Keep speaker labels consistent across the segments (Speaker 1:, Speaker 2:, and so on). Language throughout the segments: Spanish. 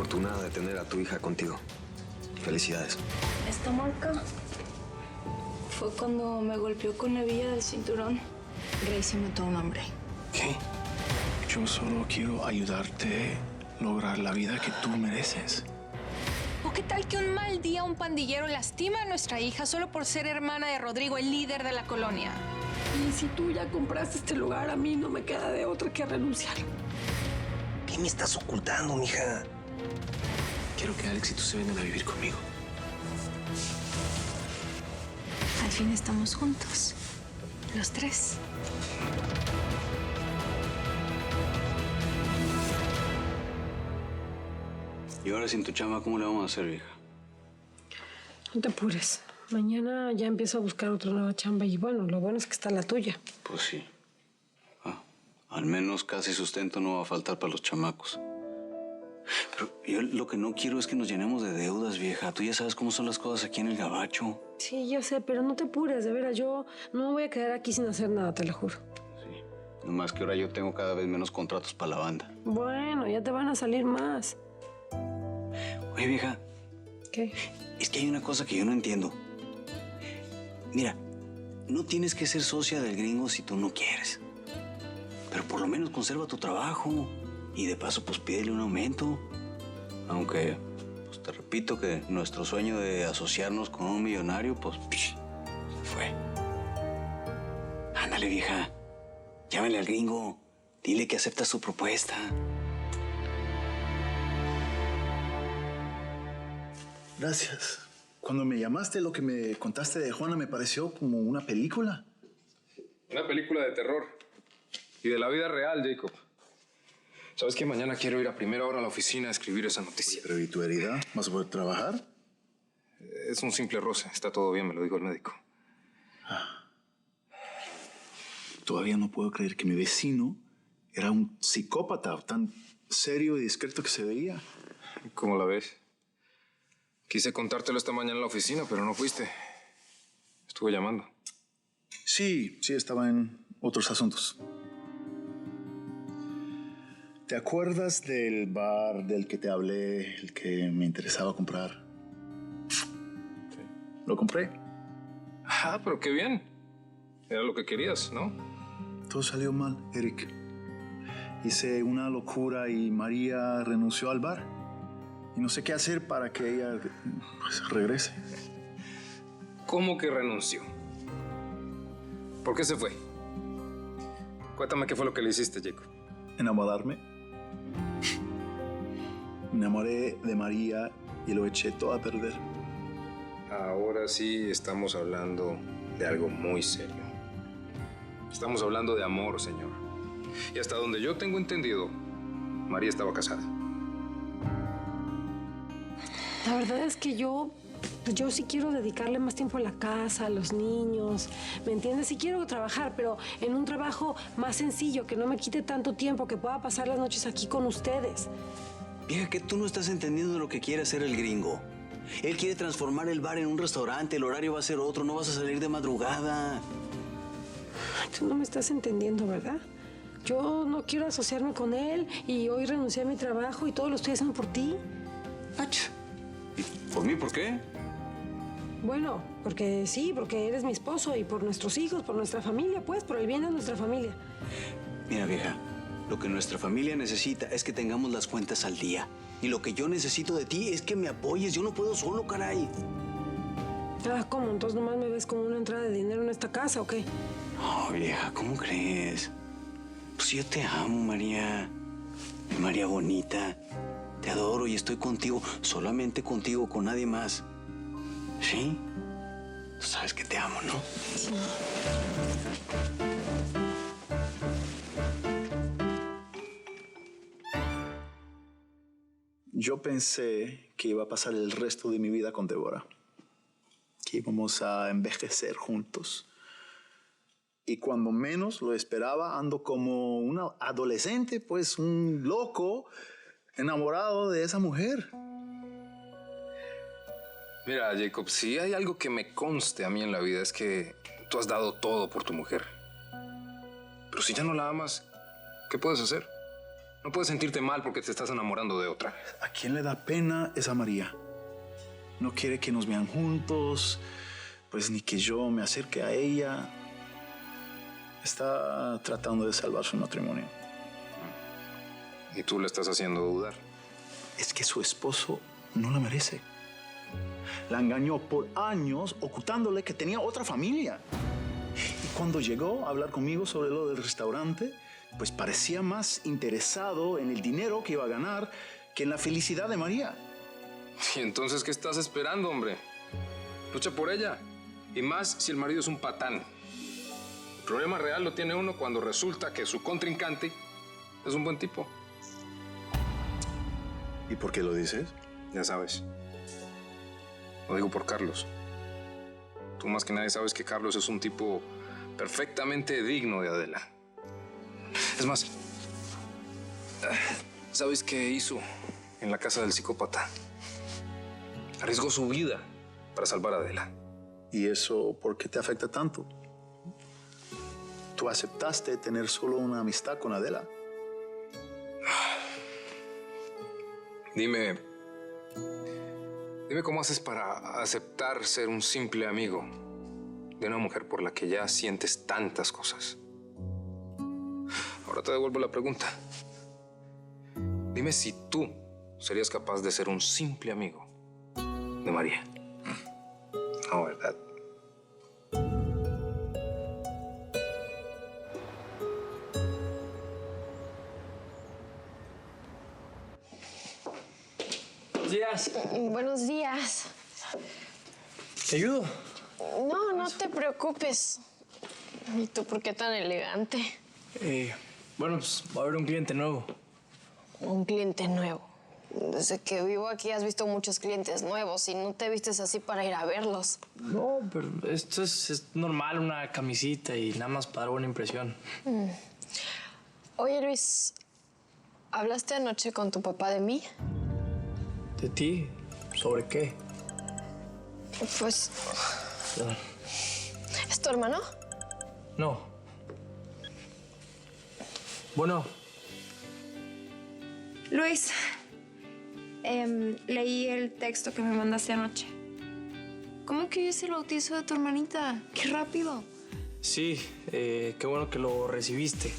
Speaker 1: afortunada de tener a tu hija contigo. Felicidades.
Speaker 2: Esta marca fue cuando me golpeó con la hebilla del cinturón. Gracie mató a un hombre.
Speaker 3: ¿Qué? Yo solo quiero ayudarte a lograr la vida que tú mereces.
Speaker 4: ¿O qué tal que un mal día un pandillero lastima a nuestra hija solo por ser hermana de Rodrigo, el líder de la colonia?
Speaker 2: Y si tú ya compraste este lugar, a mí no me queda de otra que renunciar.
Speaker 5: ¿Qué me estás ocultando, mija?
Speaker 3: Quiero que Alex y tú se vengan a vivir conmigo.
Speaker 4: Al fin estamos juntos, los tres.
Speaker 6: Y ahora sin tu chama, ¿cómo le vamos a hacer, vieja?
Speaker 7: No te apures. Mañana ya empiezo a buscar otra nueva chamba y bueno, lo bueno es que está la tuya.
Speaker 6: Pues sí. Al menos casi sustento no va a faltar para los chamacos. Pero yo lo que no quiero es que nos llenemos de deudas, vieja. Tú ya sabes cómo son las cosas aquí en el gabacho.
Speaker 7: Sí, yo sé, pero no te apures, de veras. Yo no me voy a quedar aquí sin hacer nada, te lo juro.
Speaker 6: Sí. Nomás que ahora yo tengo cada vez menos contratos para la banda.
Speaker 7: Bueno, ya te van a salir más.
Speaker 6: Oye, vieja.
Speaker 7: ¿Qué?
Speaker 6: Es que hay una cosa que yo no entiendo. Mira, no tienes que ser socia del gringo si tú no quieres. Pero por lo menos conserva tu trabajo. Y de paso, pues pídele un aumento. Aunque, pues te repito que nuestro sueño de asociarnos con un millonario, pues, se fue. Ándale, vieja. Llámale al gringo. Dile que aceptas su propuesta.
Speaker 8: Gracias. Cuando me llamaste, lo que me contaste de Juana me pareció como una película.
Speaker 9: Una película de terror. Y de la vida real, Jacob. ¿Sabes qué? Mañana quiero ir a primera hora a la oficina a escribir esa noticia.
Speaker 8: Pero ¿y tu herida? ¿Vas a poder trabajar?
Speaker 9: Es un simple roce. Está todo bien, me lo dijo el médico.
Speaker 8: Todavía no puedo creer que mi vecino era un psicópata tan serio y discreto que se veía.
Speaker 9: ¿Cómo la ves? Quise contártelo esta mañana en la oficina, pero no fuiste. Estuve llamando.
Speaker 8: Sí, estaba en otros asuntos. ¿Te acuerdas del bar del que te hablé, el que me interesaba comprar? Sí. Lo compré.
Speaker 9: Pero qué bien. Era lo que querías, ¿no?
Speaker 8: Todo salió mal, Eric. Hice una locura y María renunció al bar. Y no sé qué hacer para que ella pues, regrese.
Speaker 9: ¿Cómo que renunció? ¿Por qué se fue? Cuéntame qué fue lo que le hiciste, Jacob.
Speaker 8: Enamorarme. Me enamoré de María y lo eché todo a perder.
Speaker 9: Ahora sí estamos hablando de algo muy serio. Estamos hablando de amor, señor. Y hasta donde yo tengo entendido, María estaba casada.
Speaker 7: La verdad es que yo sí quiero dedicarle más tiempo a la casa, a los niños, ¿me entiendes? Sí quiero trabajar, pero en un trabajo más sencillo, que no me quite tanto tiempo, que pueda pasar las noches aquí con ustedes.
Speaker 6: Vieja, que tú no estás entendiendo lo que quiere hacer el gringo. Él quiere transformar el bar en un restaurante, el horario va a ser otro, no vas a salir de madrugada.
Speaker 7: Tú no me estás entendiendo, ¿verdad? Yo no quiero asociarme con él y hoy renuncié a mi trabajo y todo lo estoy haciendo por ti.
Speaker 6: ¡Ach! ¿Y por mí por qué?
Speaker 7: Bueno, porque sí, porque eres mi esposo y por nuestros hijos, por nuestra familia, pues, por el bien de nuestra familia.
Speaker 6: Mira, vieja, lo que nuestra familia necesita es que tengamos las cuentas al día. Y lo que yo necesito de ti es que me apoyes. Yo no puedo solo, caray.
Speaker 7: ¿Cómo? ¿Entonces nomás me ves como una entrada de dinero en esta casa o qué?
Speaker 6: No, vieja, ¿cómo crees? Pues yo te amo, María. María bonita. Te adoro y estoy contigo. Solamente contigo, con nadie más. ¿Sí? Tú sabes que te amo, ¿no?
Speaker 7: Sí.
Speaker 8: Yo pensé que iba a pasar el resto de mi vida con Débora. Que íbamos a envejecer juntos. Y cuando menos lo esperaba, ando como un adolescente, pues un loco, enamorado de esa mujer.
Speaker 9: Mira, Jacob, si hay algo que me conste a mí en la vida es que tú has dado todo por tu mujer. Pero si ya no la amas, ¿qué puedes hacer? No puedes sentirte mal porque te estás enamorando de otra.
Speaker 8: ¿A quién le da pena es a María? No quiere que nos vean juntos, pues ni que yo me acerque a ella. Está tratando de salvar su matrimonio.
Speaker 9: Y tú le estás haciendo dudar.
Speaker 8: Es que su esposo no la merece. La engañó por años ocultándole que tenía otra familia. Y cuando llegó a hablar conmigo sobre lo del restaurante, pues parecía más interesado en el dinero que iba a ganar que en la felicidad de María.
Speaker 9: ¿Y entonces qué estás esperando, hombre? Lucha por ella. Y más si el marido es un patán. El problema real lo tiene uno cuando resulta que su contrincante es un buen tipo.
Speaker 1: ¿Y por qué lo dices?
Speaker 9: Ya sabes. Lo digo por Carlos. Tú más que nadie sabes que Carlos es un tipo perfectamente digno de Adela. Es más, ¿sabes qué hizo en la casa del psicópata? Arriesgó su vida para salvar a Adela.
Speaker 8: ¿Y eso por qué te afecta tanto? Tú aceptaste tener solo una amistad con Adela.
Speaker 9: Dime cómo haces para aceptar ser un simple amigo de una mujer por la que ya sientes tantas cosas. Ahora te devuelvo la pregunta. Dime si tú serías capaz de ser un simple amigo de María. No, ¿verdad?
Speaker 10: Buenos días.
Speaker 11: Buenos días.
Speaker 10: ¿Te ayudo?
Speaker 11: No, no te preocupes. ¿Y tú por qué tan elegante?
Speaker 10: Bueno, pues va a haber un cliente nuevo.
Speaker 11: Un cliente nuevo. Desde que vivo aquí has visto muchos clientes nuevos y no te vistes así para ir a verlos.
Speaker 10: No, pero esto es normal, una camisita y nada más para dar buena impresión.
Speaker 11: Oye, Luis, ¿hablaste anoche con tu papá de mí?
Speaker 10: ¿De ti? ¿Sobre qué?
Speaker 11: Pues...
Speaker 10: Perdón.
Speaker 11: ¿Es tu hermano?
Speaker 10: No. Bueno.
Speaker 2: Luis, leí el texto que me mandaste anoche. ¿Cómo que hoy es el bautizo de tu hermanita? ¡Qué rápido!
Speaker 10: Sí, qué bueno que lo recibiste.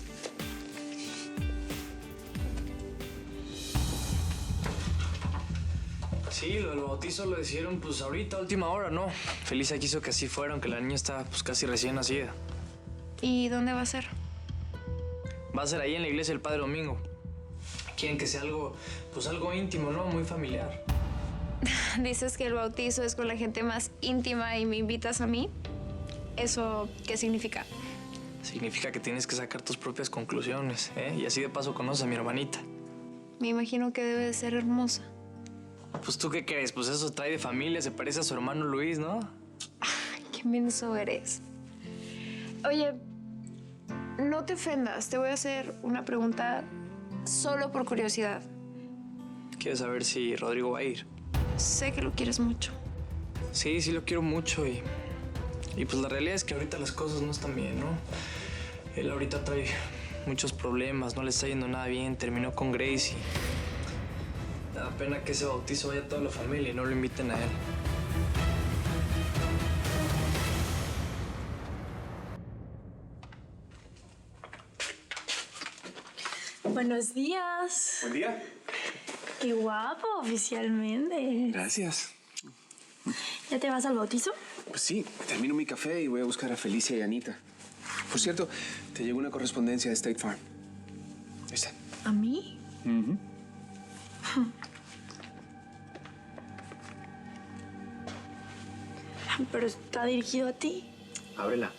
Speaker 10: Sí, lo del bautizo lo decidieron pues ahorita, a última hora, ¿no? Felisa quiso que así fuera, aunque la niña está pues casi recién nacida.
Speaker 2: ¿Y dónde va a ser?
Speaker 10: Va a ser ahí en la iglesia del Padre Domingo. Quieren que sea algo, pues algo íntimo, ¿no? Muy familiar.
Speaker 2: Dices que el bautizo es con la gente más íntima y me invitas a mí. ¿Eso qué significa?
Speaker 10: Significa que tienes que sacar tus propias conclusiones, ¿eh? Y así de paso conoces a mi hermanita.
Speaker 2: Me imagino que debe de ser hermosa.
Speaker 10: Pues, ¿tú qué crees? Pues eso trae de familia, se parece a su hermano Luis, ¿no?
Speaker 2: Ay, qué menso eres. Oye, no te ofendas. Te voy a hacer una pregunta solo por curiosidad.
Speaker 10: ¿Quieres saber si Rodrigo va a ir?
Speaker 2: Sé que lo quieres mucho.
Speaker 10: Sí, sí lo quiero mucho y pues la realidad es que ahorita las cosas no están bien, ¿no? Él ahorita trae muchos problemas, no le está yendo nada bien, terminó con Grace y... da pena que ese bautizo vaya a toda la familia y no lo inviten a él.
Speaker 12: Buenos días.
Speaker 3: Buen día.
Speaker 12: Qué guapo, oficialmente.
Speaker 3: Gracias.
Speaker 12: ¿Ya te vas al bautizo?
Speaker 1: Pues sí, termino mi café y voy a buscar a Felicia y Anita. Por cierto, te llegó una correspondencia de State Farm. Ahí está.
Speaker 12: ¿A mí? Pero está dirigido a ti.
Speaker 1: Ábrela.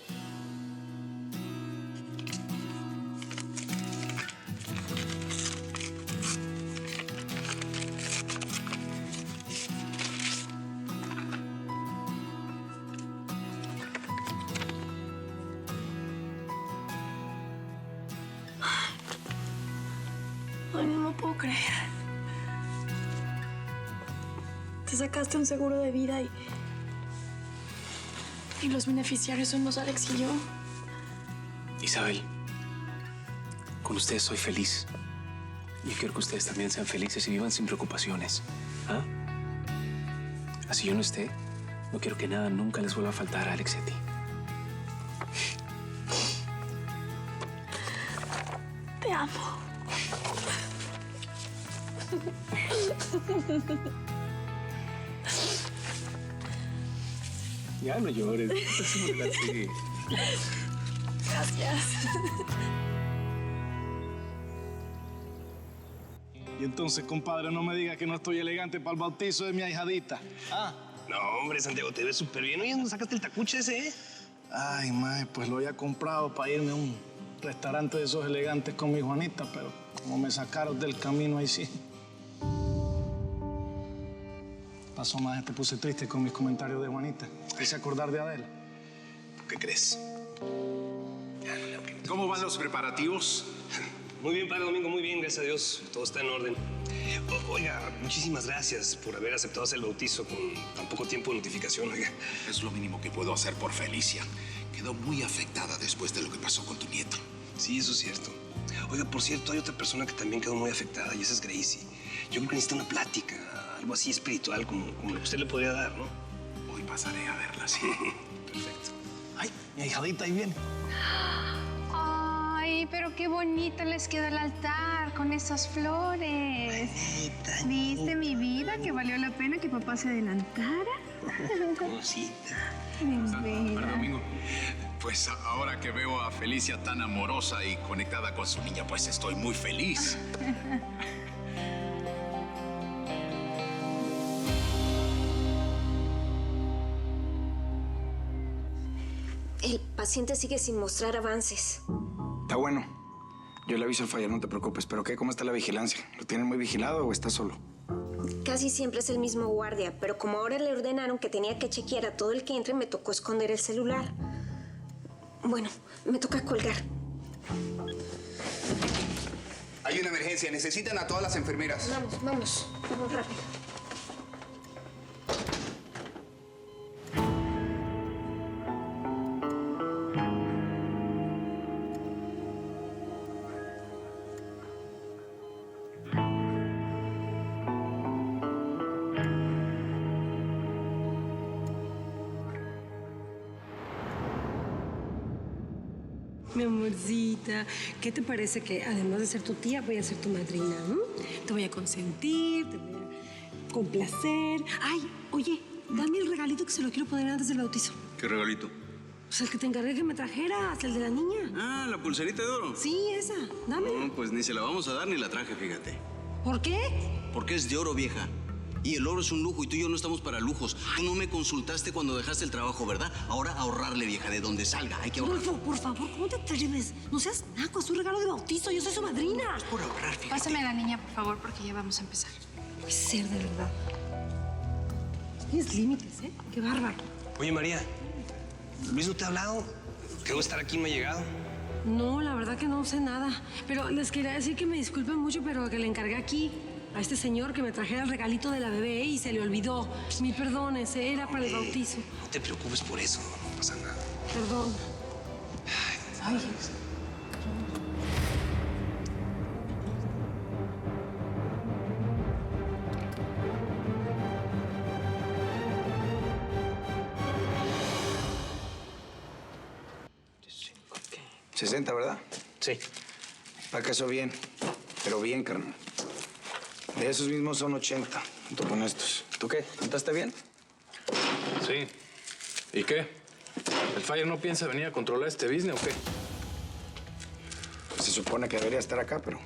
Speaker 12: Ay, no lo puedo creer. Te sacaste un seguro de vida y los beneficiarios somos Alex y yo.
Speaker 1: Isabel, con ustedes soy feliz. Yo quiero que ustedes también sean felices y vivan sin preocupaciones. ¿Ah? Así yo no esté, no quiero que nada nunca les vuelva a faltar a Alex y a ti.
Speaker 12: Te amo.
Speaker 1: Ya no llores. Así.
Speaker 12: Gracias.
Speaker 3: Y entonces, compadre, no me diga que no estoy elegante para el bautizo de mi ahijadita. ¿Ah?
Speaker 5: No, hombre, Santiago, te ves súper bien. Oye, ¿dónde sacaste el tacuche ese, eh?
Speaker 3: Ay, mae, pues lo había comprado para irme a un restaurante de esos elegantes con mi Juanita, pero como me sacaron del camino ahí sí. Pasó más, te puse triste con mis comentarios de Juanita. Te hice acordar de Adela.
Speaker 5: ¿Qué crees?
Speaker 13: ¿Cómo van los preparativos?
Speaker 5: Muy bien, padre Domingo, muy bien, gracias a Dios. Todo está en orden. Oiga, muchísimas gracias por haber aceptado hacer el bautizo con tan poco tiempo de notificación, oiga.
Speaker 13: Es lo mínimo que puedo hacer por Felicia. Quedó muy afectada después de lo que pasó con tu nieta.
Speaker 5: Sí, eso es cierto. Oiga, por cierto, hay otra persona que también quedó muy afectada y esa es Gracie. Yo creo que necesita una plática, algo así espiritual, como lo que usted le podría dar, ¿no?
Speaker 13: Hoy pasaré a verla, sí.
Speaker 5: Perfecto.
Speaker 3: Ay, mi ahijadita ahí viene.
Speaker 4: Ay, pero qué bonito les quedó el altar con esas flores. ¿Viste, mi vida, que valió la pena que papá se adelantara?
Speaker 5: Cosita.
Speaker 13: Padre Domingo, pues ahora que veo a Felicia tan amorosa y conectada con su niña, pues estoy muy feliz.
Speaker 14: El paciente sigue sin mostrar avances.
Speaker 15: Está bueno. Yo le aviso al fallar, no te preocupes. ¿Pero qué? ¿Cómo está la vigilancia? ¿Lo tienen muy vigilado o está solo?
Speaker 14: Casi siempre es el mismo guardia, pero como ahora le ordenaron que tenía que chequear a todo el que entre, me tocó esconder el celular. Bueno, me toca colgar.
Speaker 15: Hay una emergencia. Necesitan a todas las enfermeras.
Speaker 14: Vamos rápido.
Speaker 7: Mi amorcita, ¿qué te parece que además de ser tu tía, voy a ser tu madrina? Te voy a consentir, te voy a complacer. Ay, oye, dame el regalito que se lo quiero poner antes del bautizo.
Speaker 6: ¿Qué regalito?
Speaker 7: Pues el que te encargué que me trajeras, el de la niña.
Speaker 6: Ah, la pulserita de oro.
Speaker 7: Sí, esa, dámela.
Speaker 6: No, pues ni se la vamos a dar ni la traje, fíjate.
Speaker 7: ¿Por qué?
Speaker 6: Porque es de oro, vieja. Y el oro es un lujo y tú y yo no estamos para lujos. Tú no me consultaste cuando dejaste el trabajo, ¿verdad? Ahora ahorrarle, vieja, de donde salga. Hay que ahorrar.
Speaker 7: Rodolfo, por favor, ¿cómo te atreves? No seas naco, es un regalo de bautizo, yo soy su madrina.
Speaker 6: Es por ahorrar, fíjate.
Speaker 4: Pásame a la niña, por favor, porque ya vamos a empezar.
Speaker 7: Puede ser, de verdad. Tienes límites, ¿eh? Qué bárbaro.
Speaker 5: Oye, María, ¿Luis no te ha hablado? ¿Quedó estar aquí y no ha llegado?
Speaker 7: No, la verdad que no sé nada. Pero les quería decir que me disculpen mucho, pero que le encargué aquí a este señor que me trajera el regalito de la bebé y se le olvidó. Mil perdones, era para el bautizo.
Speaker 5: No te preocupes por eso, no pasa nada.
Speaker 7: Perdón. Ay.
Speaker 15: ¿60, verdad?
Speaker 10: Sí.
Speaker 15: Para que eso bien. Pero bien, carnal. De esos mismos son 80, junto con estos. ¿Tú qué? ¿Contaste bien?
Speaker 10: Sí. ¿Y qué? ¿El Fire no piensa venir a controlar este business o qué?
Speaker 15: Pues se supone que debería estar acá, pero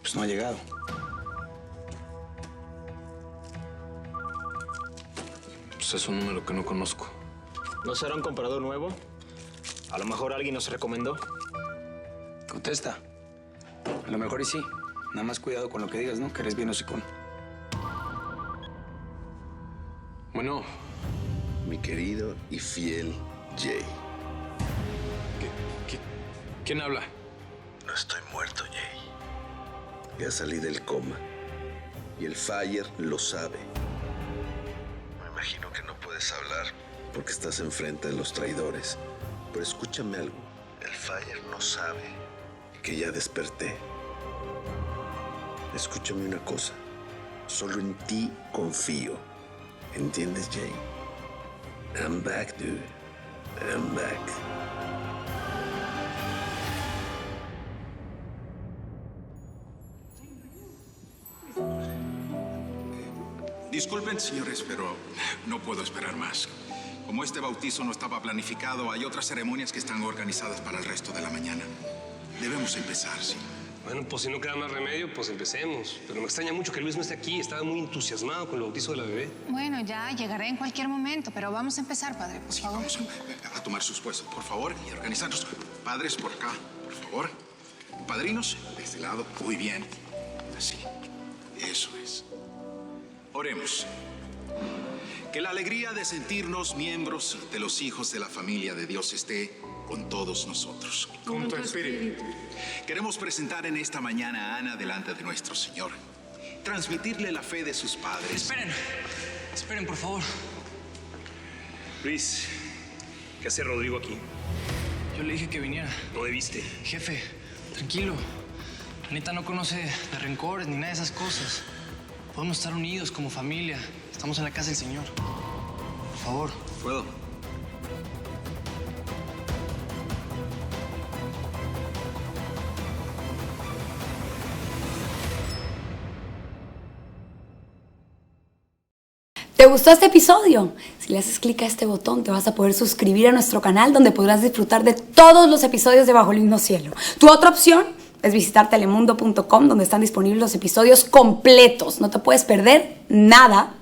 Speaker 15: pues no ha llegado.
Speaker 10: Pues es un número que no conozco.
Speaker 16: ¿No será un comprador nuevo? A lo mejor alguien nos recomendó.
Speaker 15: Contesta. A lo mejor y sí. Nada más cuidado con lo que digas, ¿no? Que eres bien hocicón.
Speaker 10: Bueno.
Speaker 17: Mi querido y fiel Jay.
Speaker 10: ¿Quién habla?
Speaker 17: No estoy muerto, Jay. Ya salí del coma. Y el Fire lo sabe. Me imagino que no puedes hablar porque estás enfrente de los traidores. Pero escúchame algo. El Fire no sabe que ya desperté. Escúchame una cosa. Solo en ti confío. ¿Entiendes, Jay? I'm back, dude. I'm back.
Speaker 13: Disculpen, señores, pero no puedo esperar más. Como este bautizo no estaba planificado, hay otras ceremonias que están organizadas para el resto de la mañana. Debemos empezar, sí.
Speaker 5: Bueno, pues si no queda más remedio, pues empecemos. Pero me extraña mucho que Luis no esté aquí. Estaba muy entusiasmado con el bautizo de la bebé.
Speaker 18: Bueno, ya llegaré en cualquier momento, pero vamos a empezar, padre, por favor.
Speaker 13: Vamos a tomar sus puestos, por favor, y organizarnos. Padres, por acá, por favor. Padrinos, de este lado. Muy bien. Así. Eso es. Oremos. Que la alegría de sentirnos miembros de los hijos de la familia de Dios esté con todos nosotros.
Speaker 9: Con tu espíritu.
Speaker 13: Queremos presentar en esta mañana a Ana delante de nuestro Señor. Transmitirle la fe de sus padres.
Speaker 10: Esperen, por favor.
Speaker 5: Luis, ¿qué hace Rodrigo aquí?
Speaker 10: Yo le dije que viniera.
Speaker 5: No debiste.
Speaker 10: Jefe, tranquilo. Anita no conoce de rencores ni nada de esas cosas. Podemos estar unidos como familia. Estamos en la casa del Señor. Por favor.
Speaker 5: ¿Puedo?
Speaker 19: ¿Te gustó este episodio? Si le haces clic a este botón te vas a poder suscribir a nuestro canal donde podrás disfrutar de todos los episodios de Bajo el Mismo Cielo. Tu otra opción es visitar telemundo.com donde están disponibles los episodios completos. No te puedes perder nada